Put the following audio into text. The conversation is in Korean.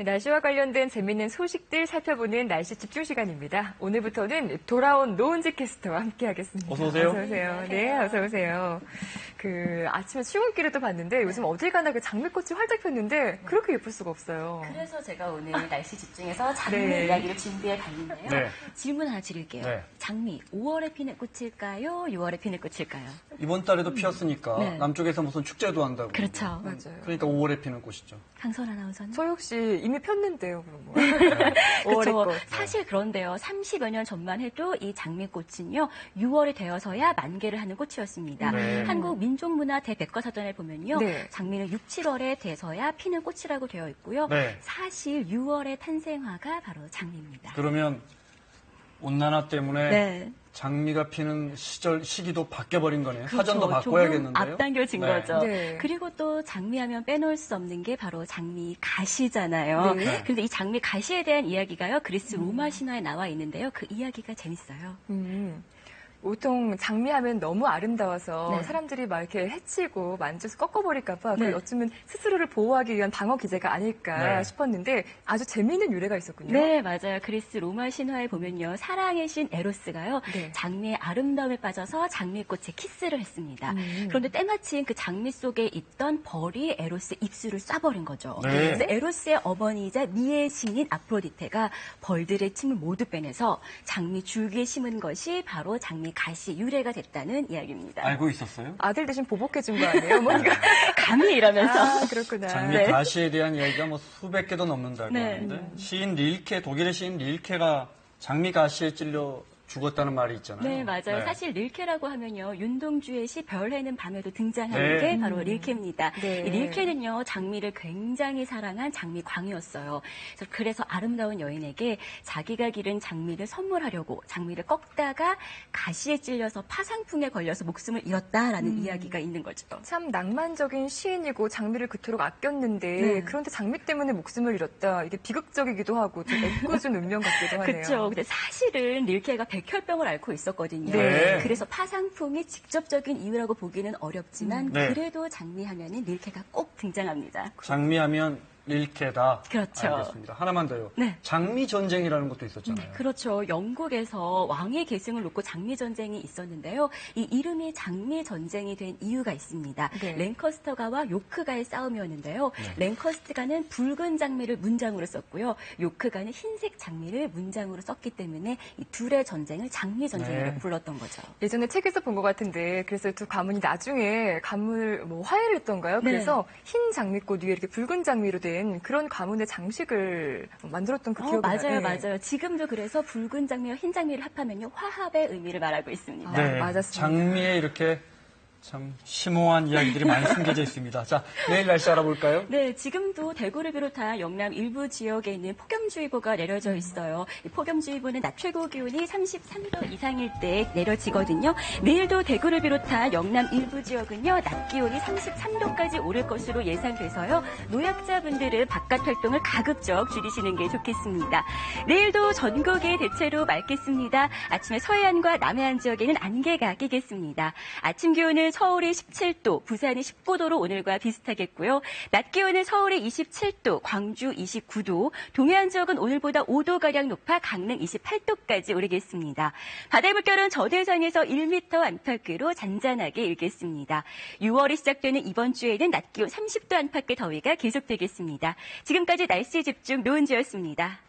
네, 날씨와 관련된 재미있는 소식들 살펴보는 날씨 집중 시간입니다. 오늘부터는 돌아온 노은지 캐스터와 함께하겠습니다. 어서 오세요. 어서 오세요. 네, 어서 오세요. 아침에 출근길에도 봤는데 요즘 어딜 가나 장미꽃이 활짝 폈는데 그렇게 예쁠 수가 없어요. 그래서 제가 오늘 날씨 집중해서 장미 이야기를 준비해 봤는데요. 네. 질문 하나 드릴게요. 네. 장미 5월에 피는 꽃일까요? 6월에 피는 꽃일까요? 이번 달에도 피었으니까 네. 남쪽에서 무슨 축제도 한다고. 그렇죠. 맞아요. 그러니까 5월에 피는 꽃이죠. 강선 아나운서는? 저 역시 이미 폈는데요, 그런 거. 그렇죠. 5월의 꽃. 사실 그런데요. 30여 년 전만 해도 이 장미꽃은요. 6월이 되어서야 만개를 하는 꽃이었습니다. 네. 한국 민족문화 대백과사전에 보면요. 네. 장미는 6, 7월에 돼서야 피는 꽃이라고 되어 있고요. 네. 사실 6월의 탄생화가 바로 장미입니다. 그러면 온난화 때문에 네. 장미가 피는 시기도 바뀌어버린 거네요. 그렇죠. 사전도 바꿔야겠는데요. 조금 앞당겨진 네. 거죠. 네. 그리고 또 장미하면 빼놓을 수 없는 게 바로 장미 가시잖아요. 네. 그런데 이 장미 가시에 대한 이야기가요. 그리스 로마 신화에 나와 있는데요. 그 이야기가 재밌어요. 보통 장미하면 너무 아름다워서 네. 사람들이 막 이렇게 해치고 만져서 꺾어버릴까봐 네. 어쩌면 스스로를 보호하기 위한 방어 기제가 아닐까 네. 싶었는데 아주 재미있는 유래가 있었군요. 네, 맞아요. 그리스 로마 신화에 보면요. 사랑의 신 에로스가요. 네. 장미의 아름다움에 빠져서 장미꽃에 키스를 했습니다. 그런데 때마침 그 장미 속에 있던 벌이 에로스의 입술을 쏴버린 거죠. 네. 그래서 에로스의 어머니이자 미의 신인 아프로디테가 벌들의 침을 모두 빼내서 장미 줄기에 심은 것이 바로 장미 가시 유래가 됐다는 이야기입니다. 알고 있었어요? 아들 대신 보복해준 거 아니에요? 어머니가. 감히 이러면서. 아, 그렇구나. 장미 네. 가시에 대한 이야기가 뭐 수백 개도 넘는다고 네. 하는데 시인 릴케, 독일의 시인 릴케가 장미 가시에 찔려 죽었다는 말이 있잖아요. 네, 맞아요. 네. 사실 릴케라고 하면요. 윤동주의 시 별해는 밤에도 등장하는 네. 게 바로 릴케입니다. 네. 이 릴케는요. 장미를 굉장히 사랑한 장미광이었어요. 그래서 아름다운 여인에게 자기가 기른 장미를 선물하려고 장미를 꺾다가 가시에 찔려서 파상풍에 걸려서 목숨을 잃었다라는 이야기가 있는 거죠. 참 낭만적인 시인이고 장미를 그토록 아꼈는데 네. 그런데 장미 때문에 목숨을 잃었다. 이게 비극적이기도 하고 좀 애꿎은 운명 같기도 하네요. 그렇죠. 근데 사실은 릴케가 백혈병을 앓고 있었거든요. 네. 그래서 파상풍이 직접적인 이유라고 보기는 어렵지만 네. 그래도 장미하면은 릴케가 꼭 등장합니다. 장미하면 릴케다. 그렇죠. 알겠습니다. 하나만 더요. 네. 장미 전쟁이라는 것도 있었잖아요. 그렇죠. 영국에서 왕의 계승을 놓고 장미 전쟁이 있었는데요. 이 이름이 장미 전쟁이 된 이유가 있습니다. 네. 랭커스터가와 요크가의 싸움이었는데요. 랭커스터가는 붉은 장미를 문장으로 썼고요. 요크가는 흰색 장미를 문장으로 썼기 때문에 이 둘의 전쟁을 장미 전쟁이라고 네. 불렀던 거죠. 예전에 책에서 본 것 같은데 그래서 두 가문이 나중에 가문을 화해를 했던가요? 네. 그래서 흰 장미꽃 위에 이렇게 붉은 장미로 된 그런 가문의 장식을 만들었던 그 기억이 맞아요, 나요. 맞아요. 지금도 그래서 붉은 장미와 흰 장미를 합하면요. 화합의 의미를 말하고 있습니다. 네, 맞았습니다. 장미에 이렇게 참 심오한 이야기들이 많이 숨겨져 있습니다. 자, 내일 날씨 알아볼까요? 네, 지금도 대구를 비롯한 영남 일부 지역에 있는 폭염주의보가 내려져 있어요. 이 폭염주의보는 낮 최고 기온이 33도 이상일 때 내려지거든요. 내일도 대구를 비롯한 영남 일부 지역은요, 낮 기온이 33도까지 오를 것으로 예상돼서요, 노약자분들은 바깥 활동을 가급적 줄이시는 게 좋겠습니다. 내일도 전국이 대체로 맑겠습니다. 아침에 서해안과 남해안 지역에는 안개가 끼겠습니다. 아침 기온은 서울이 17도, 부산이 19도로 오늘과 비슷하겠고요. 낮 기온은 서울이 27도, 광주 29도, 동해안 지역은 오늘보다 5도가량 높아 강릉 28도까지 오르겠습니다. 바다의 물결은 저대상에서 1m 안팎으로 잔잔하게 일겠습니다. 6월이 시작되는 이번 주에는 낮 기온 30도 안팎의 더위가 계속되겠습니다. 지금까지 날씨 집중 노은지였습니다.